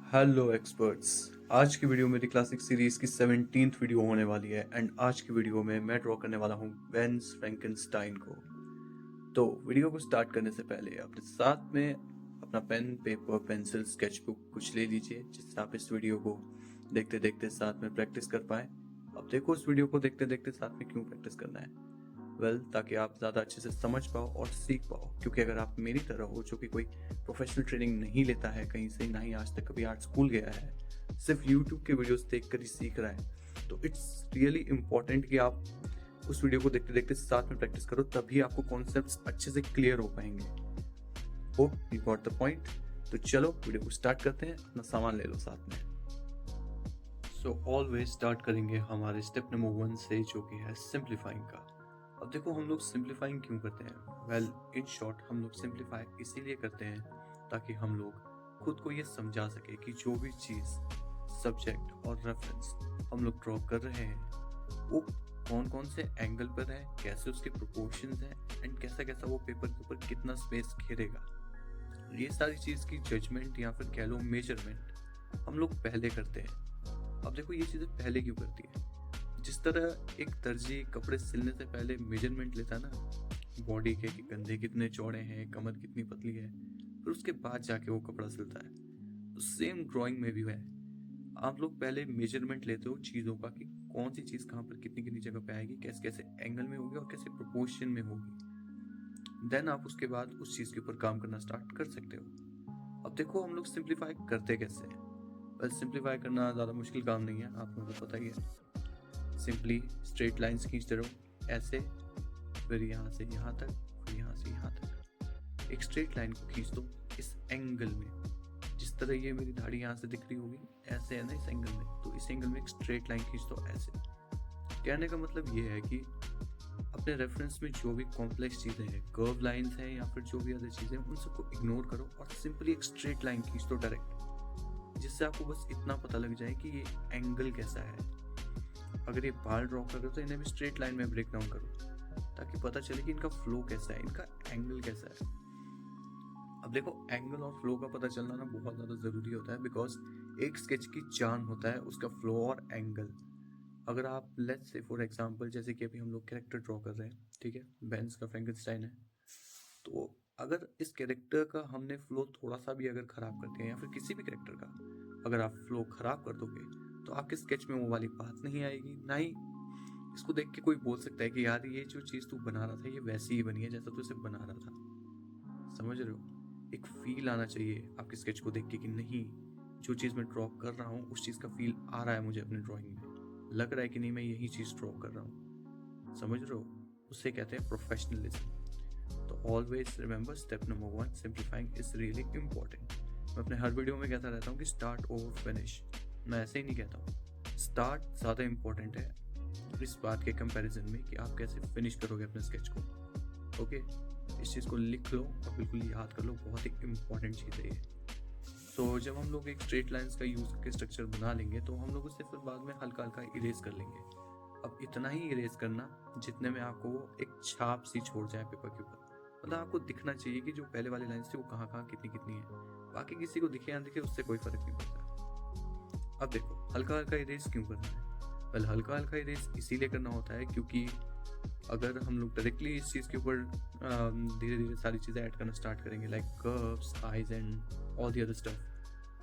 Hello experts. आज की video मेरी क्लासिक सीरीज की 17th वीडियो होने वाली है एंड आज की वीडियो में मैं ड्रॉ करने वाला हूँ बेंस फ्रैंकेनस्टाइन को। तो वीडियो को स्टार्ट करने से पहले अपने साथ में अपना पेन पेपर पेंसिल स्केचबुक कुछ ले लीजिए जिससे आप इस वीडियो को देखते देखते साथ में प्रैक्टिस कर पाए। अब देखो इस वीडियो को देखते देखते साथ में क्यों प्रैक्टिस करना है। ताकि आप ज़्यादा अच्छे से समझ पाओ और सीख पाओ, क्योंकि अगर आप मेरी तरह हो जो कि कोई प्रोफेशनल ट्रेनिंग नहीं लेता है कहीं से, ना ही आज तक कभी आर्ट स्कूल गया है, सिर्फ यूट्यूब के वीडियोस देख कर ही सीख रहा है, तो इट्स रियली इम्पॉर्टेंट कि आप उस वीडियो को देखते देखते साथ में प्रैक्टिस करो, तभी आपको कॉन्सेप्ट्स अच्छे से क्लियर हो पाएंगे। Hope you got the point. तो चलो वीडियो को स्टार्ट करते हैं, अपना सामान ले लो साथ में। सो ऑलवेज स्टार्ट करेंगे हमारे स्टेप नंबर 1 से, जो कि है सिंप्लीफाइंग का। अब देखो हम लोग सिंप्लीफाइंग क्यों करते हैं? वेल इन शॉर्ट हम लोग सिंप्लीफाई इसीलिए करते हैं ताकि हम लोग खुद को ये समझा सके कि जो भी चीज़, सब्जेक्ट और रेफरेंस हम लोग ड्रॉ कर रहे हैं वो कौन कौन से एंगल पर है, कैसे उसके प्रोपोर्शंस हैं एंड कैसा कैसा वो पेपर के ऊपर कितना स्पेस घेरेगा। ये सारी चीज़ की जजमेंट या फिर कह लो मेजरमेंट हम लोग पहले करते हैं। अब देखो ये चीज़ें पहले क्यों करती है? जिस तरह एक दर्जी कपड़े सिलने से पहले मेजरमेंट लेता है ना, बॉडी के कि कंधे कितने चौड़े हैं, कमर कितनी पतली है, फिर उसके बाद जाके वो कपड़ा सिलता है। तो सेम ड्राइंग में भी है, आप लोग पहले मेजरमेंट लेते हो चीज़ों का कि कौन सी चीज़ कहाँ पर कितनी कितनी जगह पे आएगी, कैसे कैसे एंगल में होगी और कैसे प्रोपोर्शन में होगी। देन आप उसके बाद उस चीज़ के ऊपर काम करना स्टार्ट कर सकते हो। अब देखो हम लोग सिंप्लीफाई करते कैसे हैं? बस सिंप्लीफाई करना ज़्यादा मुश्किल काम नहीं है, आप लोगों को पता ही है। सिंपली स्ट्रेट लाइंस खींचते रहो ऐसे, फिर यहाँ से यहाँ तक, फिर यहाँ से यहाँ तक। एक स्ट्रेट लाइन को खींच दो इस एंगल में, जिस तरह ये मेरी दाढ़ी यहाँ से दिख रही होगी ऐसे है ना इस एंगल में, तो इस एंगल में एक स्ट्रेट लाइन खींच दो ऐसे। कहने का मतलब ये है कि अपने रेफरेंस में जो भी कॉम्प्लेक्स चीज़ें हैं, कर्व लाइंस हैं या फिर जो भी अदर चीज़ें हैं, उन सबको इग्नोर करो और सिंपली एक स्ट्रेट लाइन खींच दो डायरेक्ट, जिससे आपको बस इतना पता लग जाए कि ये एंगल कैसा है। अगर ये बाल ड्रॉ कर रहे हो तो इन्हें भी स्ट्रेट लाइन में ब्रेक डाउन करो ताकि पता चले कि इनका फ्लो कैसा है, इनका एंगल कैसा है। अब देखो एंगल और फ्लो का पता चलना ना बहुत ज़्यादा ज़रूरी होता है, बिकॉज एक स्केच की जान होता है उसका फ्लो और एंगल। अगर आप लेट्स से फॉर एग्जांपल, जैसे कि अभी हम लोग कैरेक्टर ड्रॉ कर रहे हैं, ठीक है, बेंस का फ्रैंकेनस्टाइन है, तो अगर इस कैरेक्टर का हमने फ्लो थोड़ा सा भी अगर ख़राब कर दिया या फिर किसी भी कैरेक्टर का अगर आप फ्लो ख़राब कर दोगे तो आपके स्केच में वो वाली बात नहीं आएगी, ना ही इसको देख के कोई बोल सकता है कि यार ये जो चीज़ तू बना रहा था ये वैसी ही बनी है जैसा तू इसे बना रहा था। समझ रहे हो? एक फील आना चाहिए आपके स्केच को देख के कि नहीं, जो चीज़ मैं ड्रॉ कर रहा हूँ उस चीज़ का फील आ रहा है मुझे अपने ड्राइंग में, लग रहा है कि नहीं मैं यही चीज़ ड्रॉ कर रहा हूँ। समझ रहे हो? उसे कहते हैं प्रोफेशनलिज्म। तो always remember step number 1, simplifying is really important. मैं अपने हर वीडियो में कहता रहता हूँ कि स्टार्ट ओवर फिनिश। मैं ऐसे ही नहीं कहता हूँ, स्टार्ट ज़्यादा इम्पोर्टेंट है इस बात के कंपैरिजन में कि आप कैसे फिनिश करोगे अपने स्केच को। ओके, इस चीज़ को लिख लो और बिल्कुल याद कर लो, बहुत ही इम्पोर्टेंट चीज़ है ये। तो जब हम लोग एक स्ट्रेट लाइंस का यूज़ करके स्ट्रक्चर बना लेंगे तो हम लोग उसे फिर बाद में हल्का हल्का इरेज कर लेंगे। अब इतना ही इरेज करना जितने में आपको वो एक छाप सी छोड़ जाए पेपर के ऊपर, मतलब आपको दिखना चाहिए कि जो पहले वाली लाइन्स थी वो कहाँ कहाँ कितनी कितनी है। बाकी किसी को दिखे या दिखे उससे कोई फर्क नहीं पड़ता। अब देखो हल्का हल्का इरेज क्यों करना है? वेल हल्का हल्का इरेज इसीलिए करना होता है क्योंकि अगर हम लोग डायरेक्टली इस चीज़ के ऊपर धीरे धीरे सारी चीज़ें ऐड करना स्टार्ट करेंगे like curves, eyes and all the other stuff,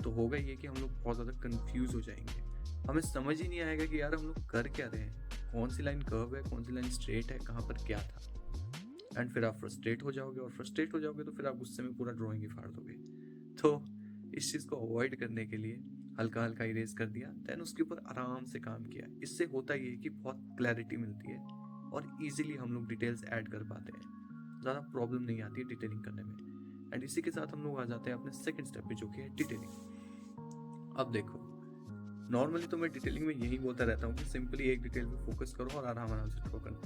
तो होगा ये कि हम लोग बहुत ज़्यादा कंफ्यूज हो जाएंगे। हमें समझ ही नहीं आएगा कि यार हम लोग कर क्या रहे हैं, कौन सी लाइन कर्व है, कौन सी लाइन स्ट्रेट है, कहाँ पर क्या था। एंड फिर आप फ्रस्ट्रेट हो जाओगे और फ्रस्ट्रेट हो जाओगे तो फिर आप गुस्से में पूरा ड्राइंग ही फाड़ दोगे। तो इस चीज़ को अवॉइड करने के लिए हल्का हल्का इरेज कर दिया, देन उसके ऊपर आराम से काम किया। इससे होता ये है कि बहुत क्लैरिटी मिलती है और इजीली हम लोग डिटेल्स ऐड कर पाते हैं, ज़्यादा प्रॉब्लम नहीं आती है डिटेलिंग करने में। एंड इसी के साथ हम लोग आ जाते हैं अपने सेकंड स्टेप पे, जो कि है डिटेलिंग। अब देखो नॉर्मली तो मैं डिटेलिंग में यही बोलता रहता हूँ कि सिंपली एक डिटेल पे फोकस करो और आराम आराम से ड्रॉ करना,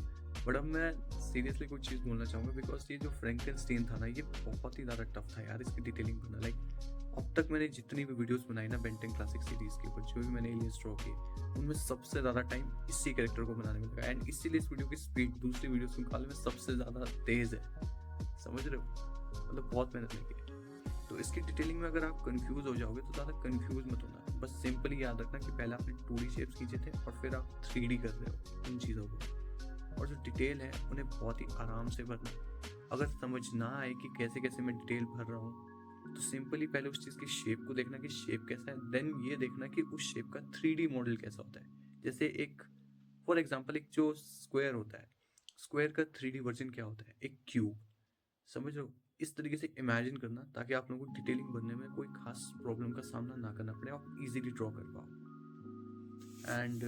बट अब मैं सीरियसली कुछ चीज़ बोलना चाहूँगा, बिकॉज ये जो फ्रैंकेनस्टाइन था ना ये बहुत ही ज़्यादा टफ था यार इसकी डिटेलिंग करना। लाइक अब तक मैंने जितनी भी वीडियोस बनाई ना बेन 10 क्लासिक सीरीज़ के ऊपर, जो भी मैंने एलियंस ड्रॉ किए, उनमें सबसे ज़्यादा टाइम इसी कैरेक्टर को बनाने में लगा एंड इसीलिए इस वीडियो की स्पीड दूसरी वीडियोस के मुकाबले में सबसे ज़्यादा तेज़ है। समझ रहे हो? मतलब बहुत मेहनत लगी है। तो इसकी डिटेलिंग में अगर आप कंफ्यूज हो जाओगे तो ज़्यादा कंफ्यूज मत होना, बस सिंपली याद रखना कि पहले आपने 2D शेप्स खींचे थे और फिर आप 3D कर रहे हो इन चीज़ों को, और जो डिटेल है उन्हें बहुत ही आराम से भरना। अगर समझ ना आए कि कैसे कैसे मैं डिटेल भर रहा हूँ तो सिंपली पहले उस चीज़ की शेप को देखना कि शेप कैसा है, देन ये देखना कि उस शेप का 3D मॉडल कैसा होता है। जैसे एक फॉर एग्जांपल एक जो स्क्वायर होता है, स्क्वायर का 3D वर्जन क्या होता है, एक क्यूब, समझ रहे हो? इस तरीके से इमेजिन करना ताकि आप लोगों को डिटेलिंग भरने में कोई खास प्रॉब्लम का सामना ना करना पड़े, आप इजीली ड्रॉ कर पाओ। एंड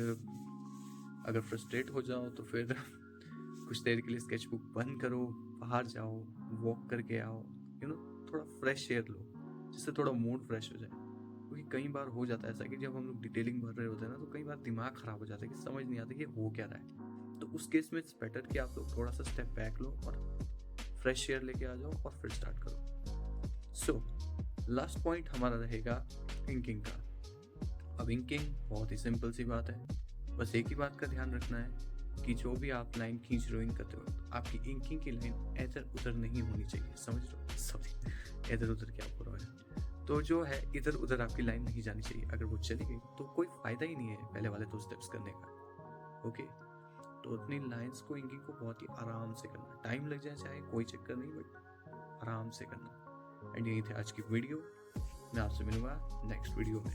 अगर फ्रस्ट्रेट हो जाओ तो फिर कुछ देर के लिए स्केच बुक बंद करो, बाहर जाओ, वॉक करके आओ, थोड़ा फ्रेश एयर लो, जिससे थोड़ा मूड फ्रेश हो जाए। क्योंकि कई बार हो जाता है ऐसा कि जब हम लोग डिटेलिंग भर रहे होते हैं ना, तो कई बार दिमाग खराब हो जाता है कि समझ नहीं आता कि हो क्या रहा है। तो उस केस में इट्स बेटर कि आप लोग थोड़ा सा स्टेप बैक लो और फ्रेश एयर लेके आ जाओ और फिर स्टार्ट करो। सो लास्ट पॉइंट हमारा रहेगा इंकिंग का। अब इंकिंग बहुत ही सिंपल सी बात है, बस एक ही बात का ध्यान रखना है कि जो भी आप लाइन खींच रहे हो इन करते हो, आपकी इंकिंग की लाइन इधर उधर नहीं होनी चाहिए, समझ रहे हो? सॉरी, इधर उधर क्या हो रहा है, तो जो है इधर उधर आपकी लाइन नहीं जानी चाहिए। अगर वो चली गई तो कोई फायदा ही नहीं है पहले वाले 2 स्टेप्स करने का। ओके, तो अपनी लाइंस को, इंकिंग को बहुत ही आराम से करना, टाइम लग जाए चाहे कोई चक्कर नहीं, बट आराम से करना। एंड यही थे आज की वीडियो, मैं आपसे मिलूंगा नेक्स्ट वीडियो में।